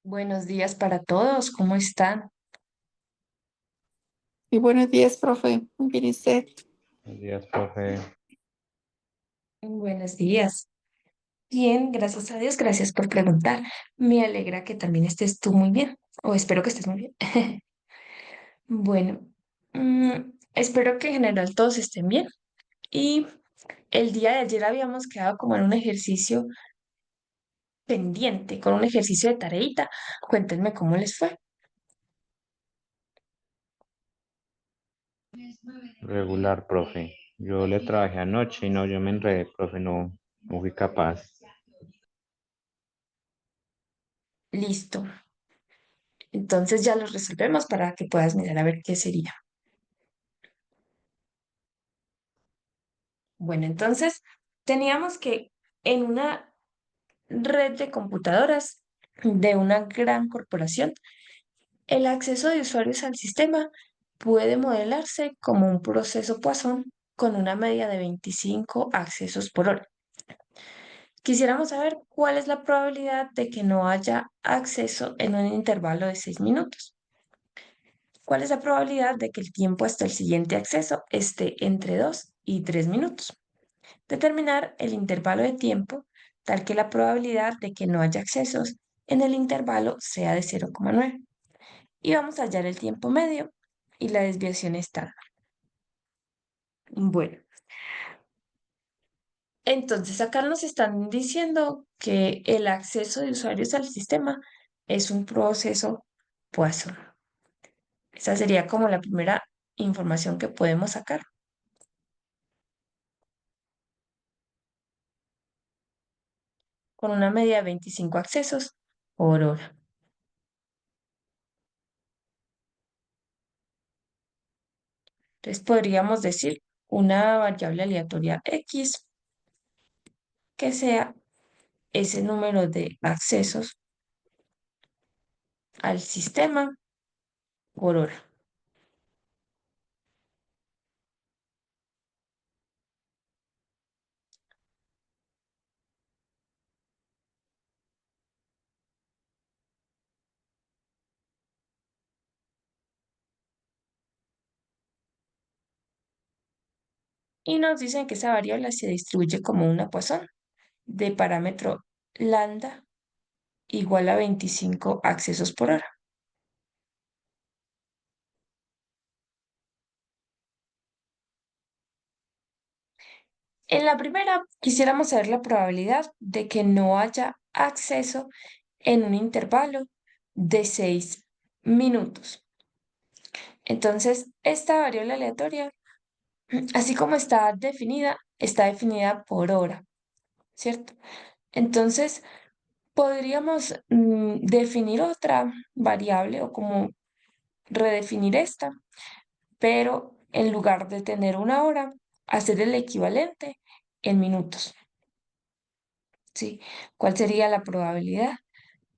Buenos días para todos, ¿cómo están? Y buenos días, profe. Muy bien, ¿y usted? Buenos días, profe. Buenos días. Bien, gracias a Dios, gracias por preguntar. Me alegra que también estés tú muy bien, o espero que estés muy bien. Bueno, espero que en general todos estén bien. Y el día de ayer habíamos quedado como en un ejercicio pendiente, con un ejercicio de tareita. Cuéntenme cómo les fue. Regular, profe. Yo le trabajé anoche y no, yo me enredé, profe, no fui capaz. Listo. Entonces ya los resolvemos para que puedas mirar a ver qué sería. Bueno, entonces teníamos que en una red de computadoras de una gran corporación, el acceso de usuarios al sistema puede modelarse como un proceso Poisson con una media de 25 accesos por hora. Quisiéramos saber cuál es la probabilidad de que no haya acceso en un intervalo de 6 minutos. ¿Cuál es la probabilidad de que el tiempo hasta el siguiente acceso esté entre 2 y 3 minutos? Determinar el intervalo de tiempo tal que la probabilidad de que no haya accesos en el intervalo sea de 0,9. Y vamos a hallar el tiempo medio y la desviación estándar. Bueno, entonces acá nos están diciendo que el acceso de usuarios al sistema es un proceso Poisson. Esa sería como la primera información que podemos sacar, con una media de 25 accesos por hora. Entonces podríamos decir una variable aleatoria X que sea ese número de accesos al sistema por hora. Y nos dicen que esa variable se distribuye como una Poisson de parámetro lambda igual a 25 accesos por hora. En la primera, quisiéramos saber la probabilidad de que no haya acceso en un intervalo de 6 minutos. Entonces, esta variable aleatoria, así como está definida por hora, ¿cierto? Entonces, podríamos definir otra variable o como redefinir esta, pero en lugar de tener una hora, hacer el equivalente en minutos, ¿sí? ¿Cuál sería la probabilidad?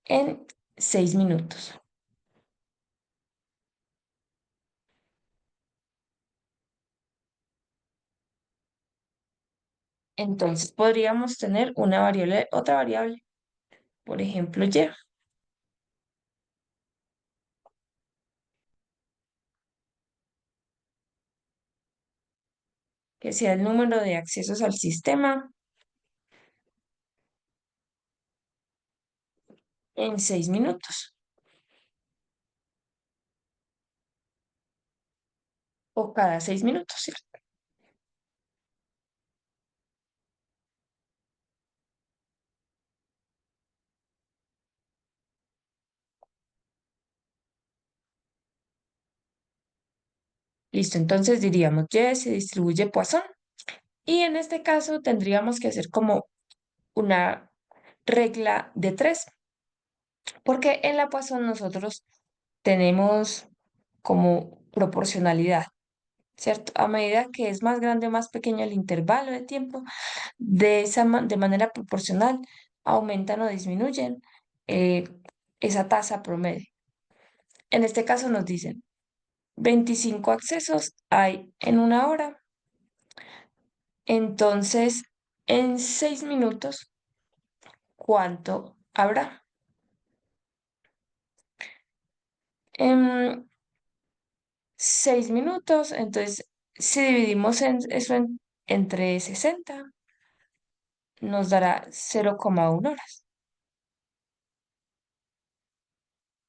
En 6 minutos. Entonces podríamos tener una variable, otra variable, por ejemplo, y, que sea el número de accesos al sistema en 6 minutos o cada 6 minutos, ¿sí? Listo, entonces diríamos Y se distribuye Poisson y en este caso tendríamos que hacer como una regla de tres, porque en la Poisson nosotros tenemos como proporcionalidad, ¿cierto? A medida que es más grande o más pequeño el intervalo de tiempo, de manera proporcional aumentan o disminuyen eh, esa tasa promedio. En este caso nos dicen 25 accesos hay en una hora, entonces en 6 minutos, ¿cuánto habrá? en 6 minutos. Entonces, si dividimos eso entre 60, nos dará 0,1 horas.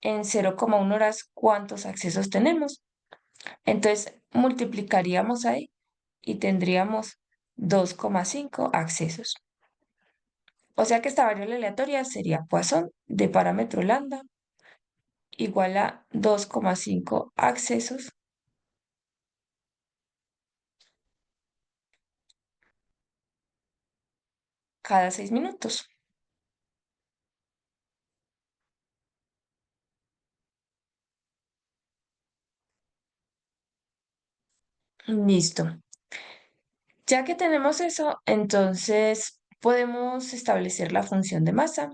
En 0,1 horas, ¿cuántos accesos tenemos? Entonces, multiplicaríamos ahí y tendríamos 2,5 accesos. O sea que esta variable aleatoria sería Poisson de parámetro lambda igual a 2,5 accesos cada 6 minutos. Listo. Ya que tenemos eso, entonces podemos establecer la función de masa.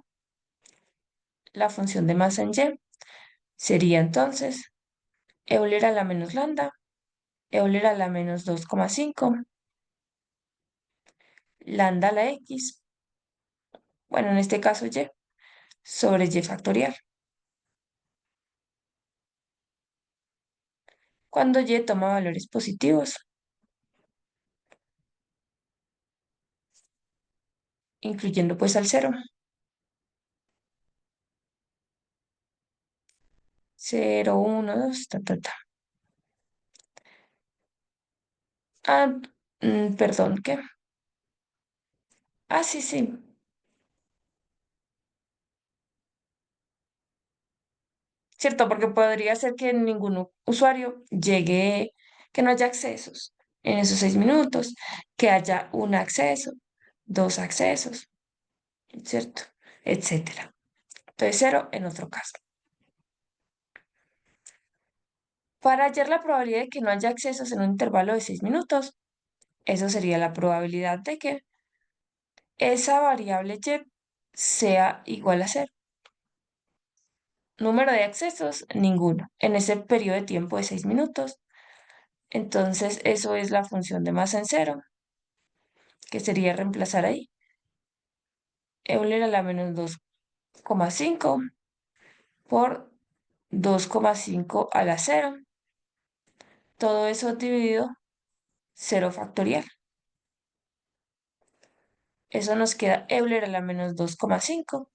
La función de masa en Y sería entonces Euler a la menos lambda, Euler a la menos 2,5, lambda a la X, bueno, en este caso Y, sobre Y factorial. Cuando Y toma valores positivos, incluyendo pues al cero. 0, 1, 2, ta, ta, ta. Ah, perdón, ¿qué? Ah, sí, sí. Cierto, porque podría ser que ningún usuario llegue, que no haya accesos en esos 6 minutos, que haya un acceso, dos accesos, ¿cierto? Etcétera. Entonces, cero en otro caso. Para hallar la probabilidad de que no haya accesos en un intervalo de 6 minutos, eso sería la probabilidad de que esa variable y sea igual a cero. Número de accesos, ninguno, en ese periodo de tiempo de 6 minutos. Entonces, eso es la función de masa en cero, que sería reemplazar ahí. Euler a la menos 2,5 por 2,5 a la cero. Todo eso dividido cero factorial. Eso nos queda Euler a la menos 2,5.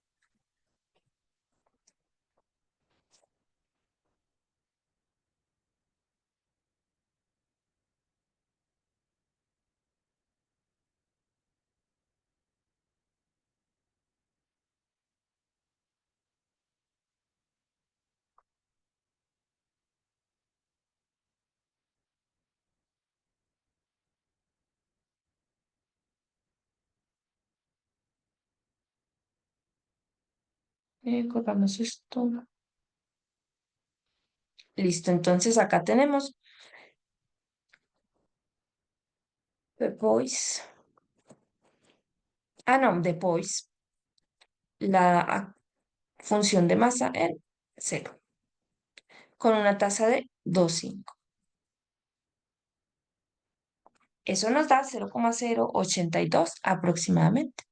Colgamos esto. Listo, entonces acá tenemos después, no, después la función de masa en cero, con una tasa de 2,5. Eso nos da 0,082 aproximadamente.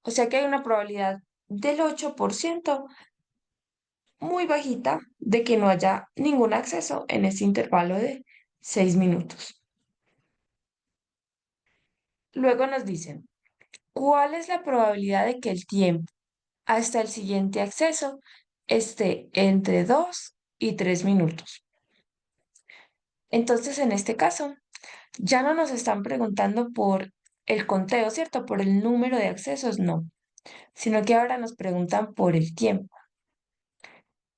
O sea que hay una probabilidad del 8%, muy bajita, de que no haya ningún acceso en ese intervalo de 6 minutos. Luego nos dicen, ¿cuál es la probabilidad de que el tiempo hasta el siguiente acceso esté entre 2 y 3 minutos? Entonces, en este caso, ya no nos están preguntando por el conteo, ¿cierto? Por el número de accesos, no, sino que ahora nos preguntan por el tiempo,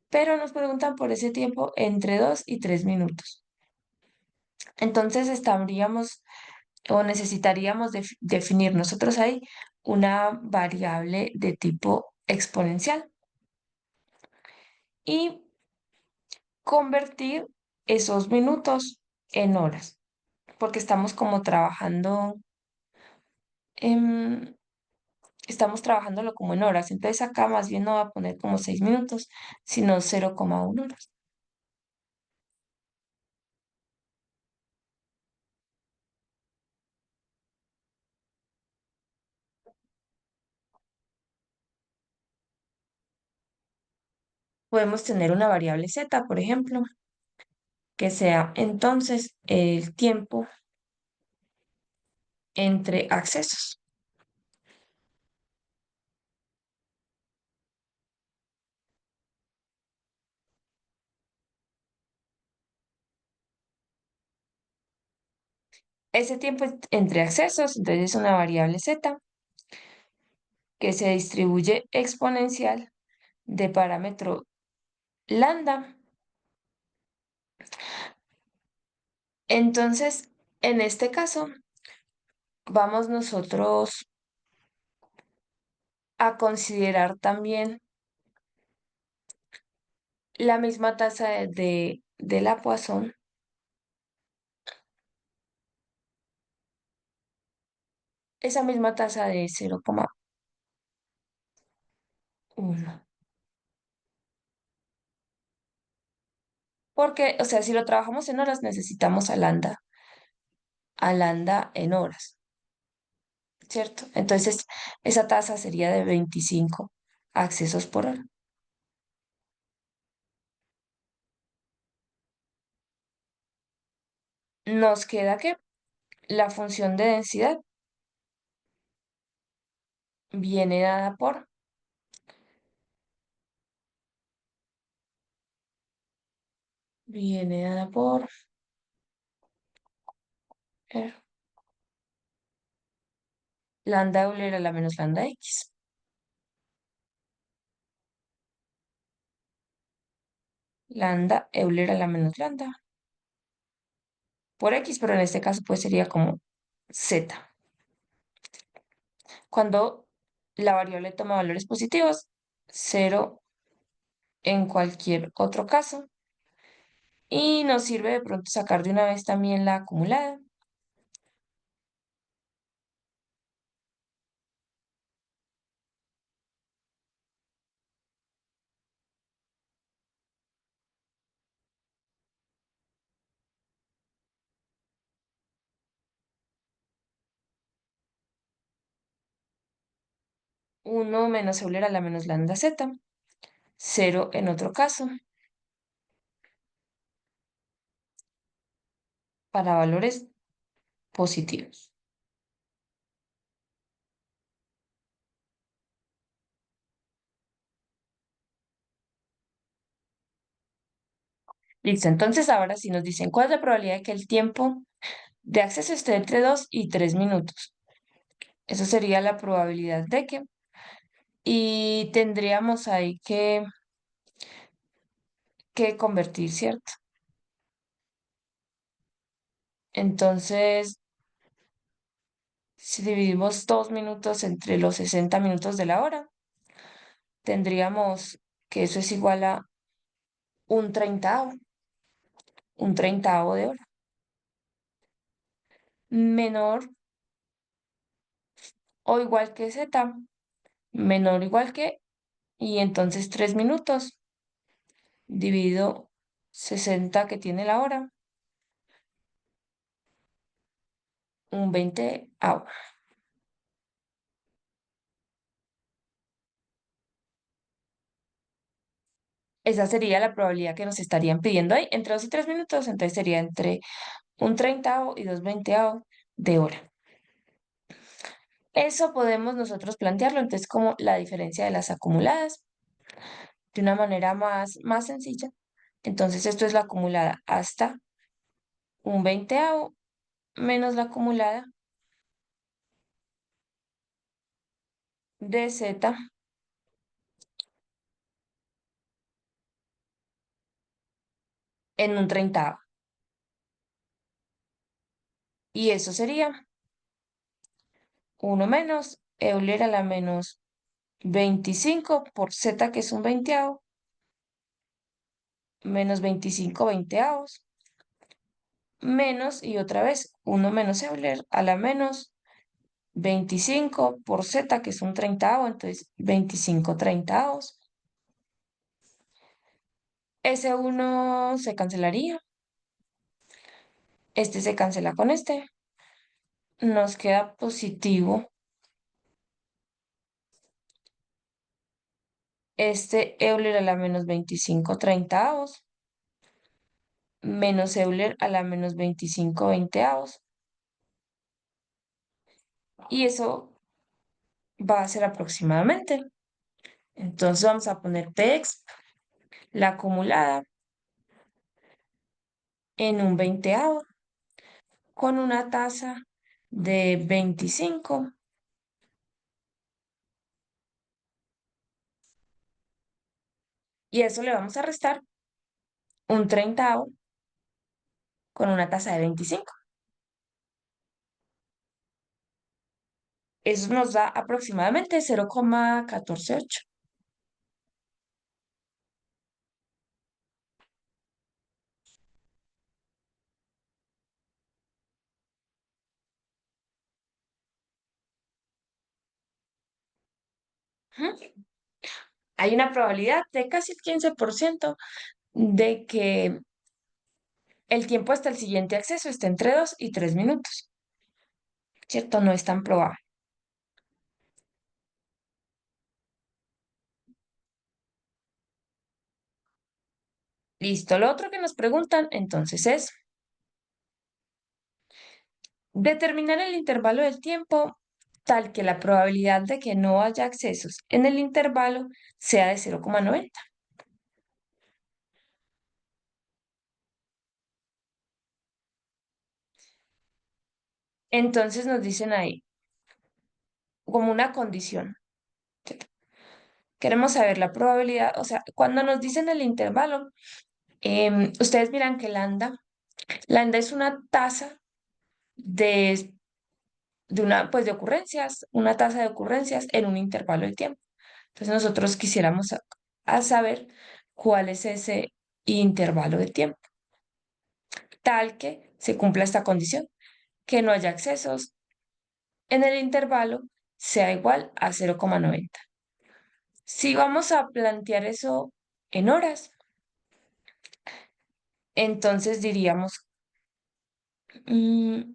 pero nos preguntan por ese tiempo entre 2 y 3 minutos. Entonces, estaríamos o necesitaríamos definir nosotros ahí una variable de tipo exponencial y convertir esos minutos en horas, porque estamos como trabajando, em, estamos trabajándolo como en horas. Entonces acá más bien no va a poner como 6 minutos, sino 0,1 horas. Podemos tener una variable z, por ejemplo, que sea entonces el tiempo entre accesos. Ese tiempo entre accesos, entonces es una variable z que se distribuye exponencial de parámetro lambda. Entonces, en este caso, vamos nosotros a considerar también la misma tasa de la Poisson, esa misma tasa de 0,1. Porque, o sea, si lo trabajamos en horas, necesitamos a lambda en horas, ¿cierto? Entonces, esa tasa sería de 25 accesos por hora. Nos queda que la función de densidad viene dada viene dada por eh, lambda Euler a la menos lambda X. Lambda Euler a la menos lambda por X, pero en este caso pues sería como Z. Cuando la variable toma valores positivos, 0 en cualquier otro caso. Y nos sirve de pronto sacar de una vez también la acumulada. Uno menos Euler a la menos lambda Z. 0 en otro caso. Para valores positivos. Listo, entonces ahora sí nos dicen cuál es la probabilidad de que el tiempo de acceso esté entre 2 y 3 minutos. Eso sería la probabilidad de que. Y tendríamos ahí que convertir, ¿cierto? Entonces, si dividimos 2 minutos entre los 60 minutos de la hora, tendríamos que eso es igual a un treintavo de hora. Menor o igual que z, menor o igual que, y entonces 3 minutos dividido 60 que tiene la hora, un 20avo. Esa sería la probabilidad que nos estarían pidiendo ahí, entre 2 y 3 minutos, entonces sería entre un treintavo y 2/20 de hora. Eso podemos nosotros plantearlo entonces como la diferencia de las acumuladas de una manera más sencilla. Entonces esto es la acumulada hasta un veinteavo menos la acumulada de z en un treintavo. Y eso sería 1 menos Euler a la menos 25 por z, que es un veinteavo, menos 25 veinteavos, menos, y otra vez, 1 menos Euler a la menos 25 por z, que es un treintavo, entonces 25 treintavos. Ese uno se cancelaría, este se cancela con este, nos queda positivo este Euler a la menos 25/30 menos Euler a la menos 25/20. Y eso va a ser aproximadamente. Entonces vamos a poner Px, la acumulada, en un 20 con una tasa de 25. Y eso le vamos a restar un 30 con una tasa de 25. Eso nos da aproximadamente 0,148. Ujú. Hay una probabilidad de casi el 15% de que el tiempo hasta el siguiente acceso esté entre 2 y 3 minutos. ¿Cierto? No es tan probable. Listo. Lo otro que nos preguntan entonces es determinar el intervalo del tiempo tal que la probabilidad de que no haya accesos en el intervalo sea de 0,90. Entonces nos dicen ahí como una condición. ¿Cierto? Queremos saber la probabilidad, o sea, cuando nos dicen el intervalo, ustedes miran que lambda es una tasa de, pues de ocurrencias, una tasa de ocurrencias en un intervalo de tiempo. Entonces nosotros quisiéramos a saber cuál es ese intervalo de tiempo, tal que se cumpla esta condición, que no haya accesos en el intervalo sea igual a 0,90. Si vamos a plantear eso en horas, entonces mm,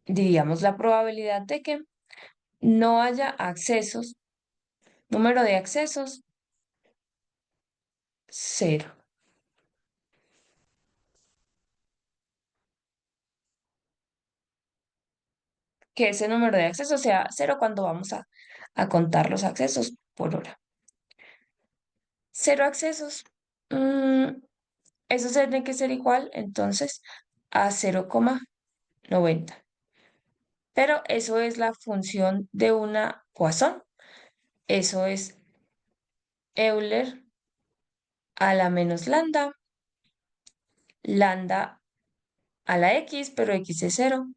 diríamos la probabilidad de que no haya accesos, número de accesos, 0. Que ese número de accesos sea 0 cuando vamos a contar los accesos por hora. 0 accesos. Eso tiene que ser igual entonces a 0,90. Pero eso es la función de una Poisson. Eso es Euler a la menos lambda, lambda a la x, pero x es 0,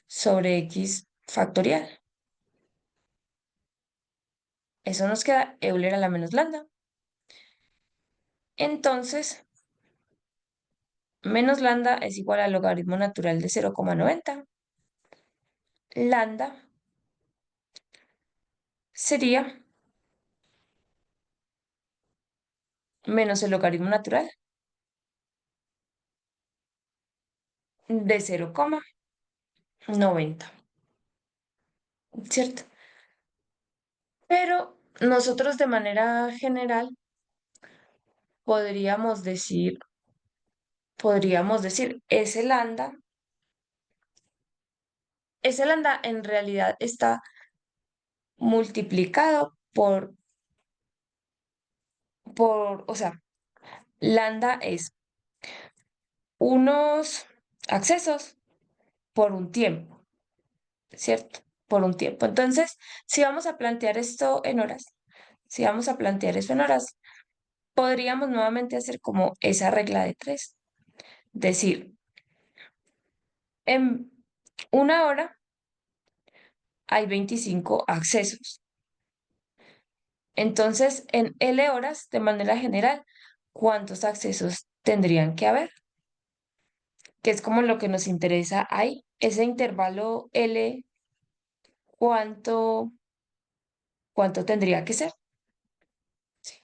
sobre x factorial. Eso nos queda Euler a la menos lambda. Entonces, menos lambda es igual al logaritmo natural de 0,90. Lambda sería menos el logaritmo natural de 0,90, ¿cierto? Pero nosotros de manera general podríamos decir, ese lambda en realidad está multiplicado o sea, lambda es unos accesos por un tiempo, ¿cierto? Por un tiempo. Entonces, si vamos a plantear esto en horas, si vamos a plantear eso en horas, podríamos nuevamente hacer como esa regla de 3. Decir, en una hora hay 25 accesos. Entonces, en L horas, de manera general, ¿cuántos accesos tendrían que haber? Que es como lo que nos interesa ahí. Ese intervalo L, ¿cuánto tendría que ser? Sí.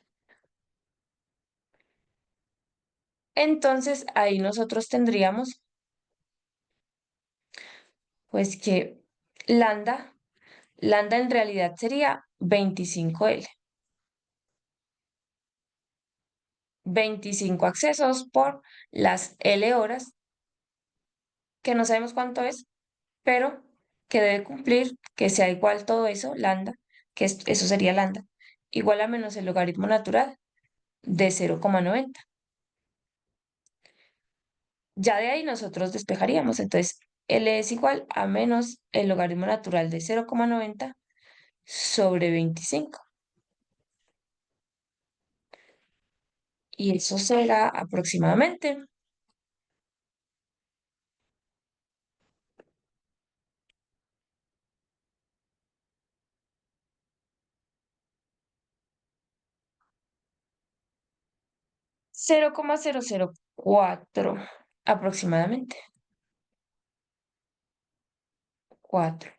Entonces, ahí nosotros tendríamos, pues que lambda en realidad sería 25L. 25 accesos por las L horas, que no sabemos cuánto es, pero que debe cumplir que sea igual todo eso, lambda, eso sería lambda, igual a menos el logaritmo natural de 0,90. Ya de ahí nosotros despejaríamos. Entonces, L es igual a menos el logaritmo natural de 0,90 sobre 25. Y eso será aproximadamente 0,004 aproximadamente. 4.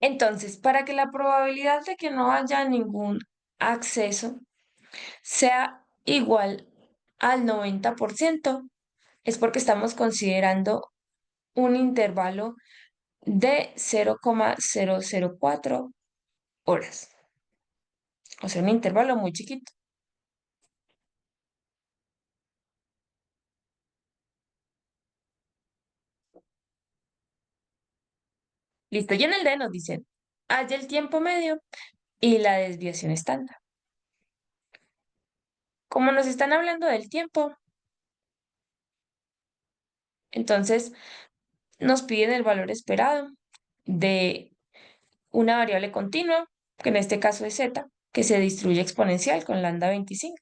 Entonces, para que la probabilidad de que no haya ningún acceso sea igual al 90%, es porque estamos considerando un intervalo de 0,004 horas. O sea, un intervalo muy chiquito. Listo. Y en el D nos dicen, haya el tiempo medio y la desviación estándar. Como nos están hablando del tiempo, entonces nos piden el valor esperado de una variable continua, que en este caso es z, que se distribuye exponencial con lambda 25.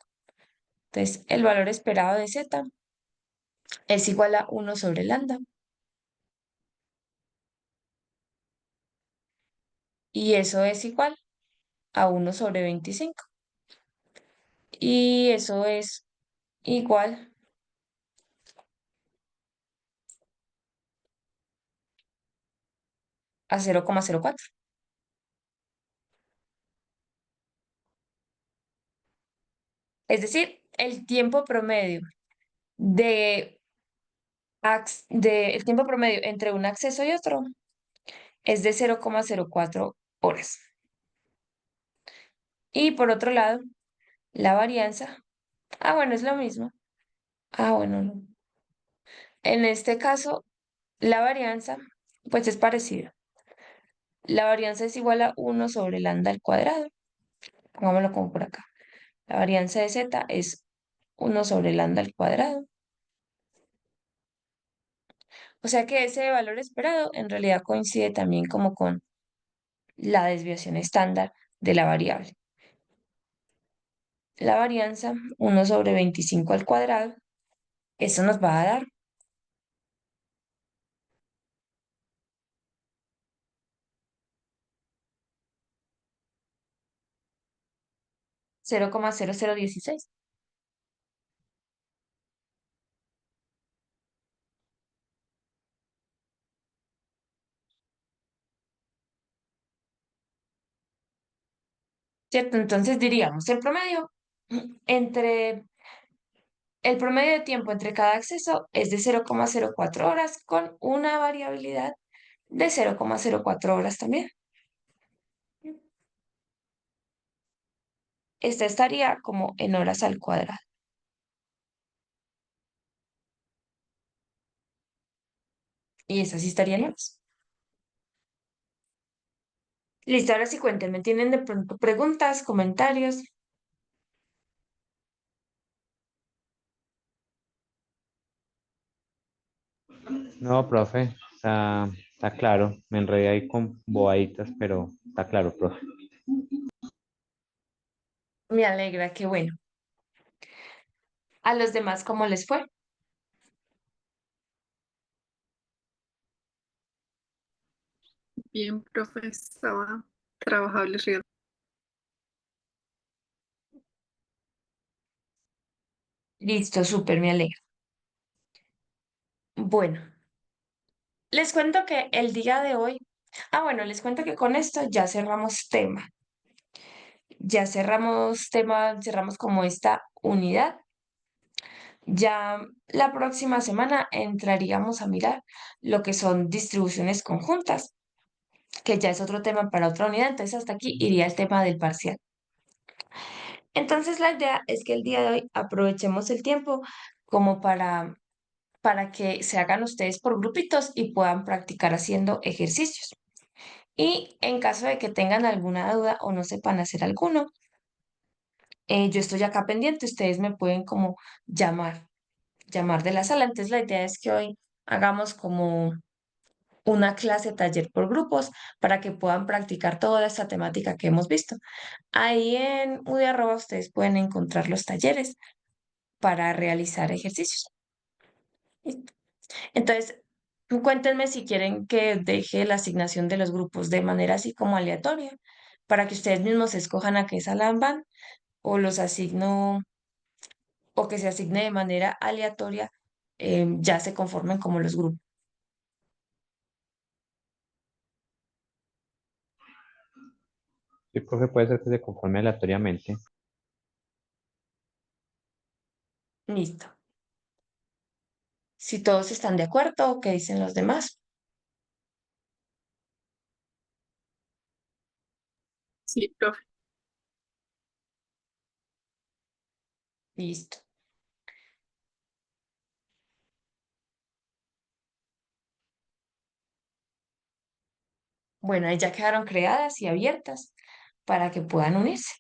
Entonces, el valor esperado de z es igual a 1 sobre lambda. Y eso es igual a 1 sobre 25. Y eso es igual a 0,04. Es decir, el tiempo promedio de, el tiempo promedio entre un acceso y otro es de 0,04 horas. Y por otro lado, la varianza, bueno, es lo mismo. Bueno, no. En este caso, la varianza, pues es parecida. La varianza es igual a 1 sobre lambda al cuadrado. Pongámoslo como por acá. La varianza de z es 1 sobre lambda al cuadrado. O sea que ese valor esperado en realidad coincide también como con la desviación estándar de la variable. La varianza 1 sobre 25 al cuadrado, eso nos va a dar 0,0016. ¿Cierto? Entonces diríamos, entre, el promedio de tiempo entre cada acceso es de 0,04 horas con una variabilidad de 0,04 horas también. Esta estaría como en horas al cuadrado. Y esta sí estaría en horas. Listo, ahora sí cuéntenme, ¿tienen de pronto preguntas, comentarios? No, profe, está claro. Me enredé ahí con bobaditas, pero está claro, profe. Me alegra, qué bueno. ¿A los demás cómo les fue? Bien, profe, estaba trabajable, real. Listo, súper, me alegra. Bueno, les cuento que el día de hoy, bueno, les cuento que con esto ya cerramos tema. Ya cerramos tema, cerramos como esta unidad. Ya la próxima semana entraríamos a mirar lo que son distribuciones conjuntas, que ya es otro tema para otra unidad. Entonces, hasta aquí iría el tema del parcial. Entonces la idea es que el día de hoy aprovechemos el tiempo como para que se hagan ustedes por grupitos y puedan practicar haciendo ejercicios. Y en caso de que tengan alguna duda o no sepan hacer alguno, yo estoy acá pendiente, ustedes me pueden como llamar de la sala. Entonces la idea es que hoy hagamos como una clase taller por grupos para que puedan practicar toda esta temática que hemos visto. Ahí en UD arroba ustedes pueden encontrar los talleres para realizar ejercicios. ¿Listo? Entonces, cuéntenme si quieren que deje la asignación de los grupos de manera así como aleatoria, para que ustedes mismos escojan a qué sala van o los asigno o que se asigne de manera aleatoria, ya se conformen como los grupos. Sí, profe, puede ser que se conforme aleatoriamente. Listo. Si todos están de acuerdo, ¿qué dicen los demás? Sí, profe. Listo. Bueno, ahí ya quedaron creadas y abiertas para que puedan unirse.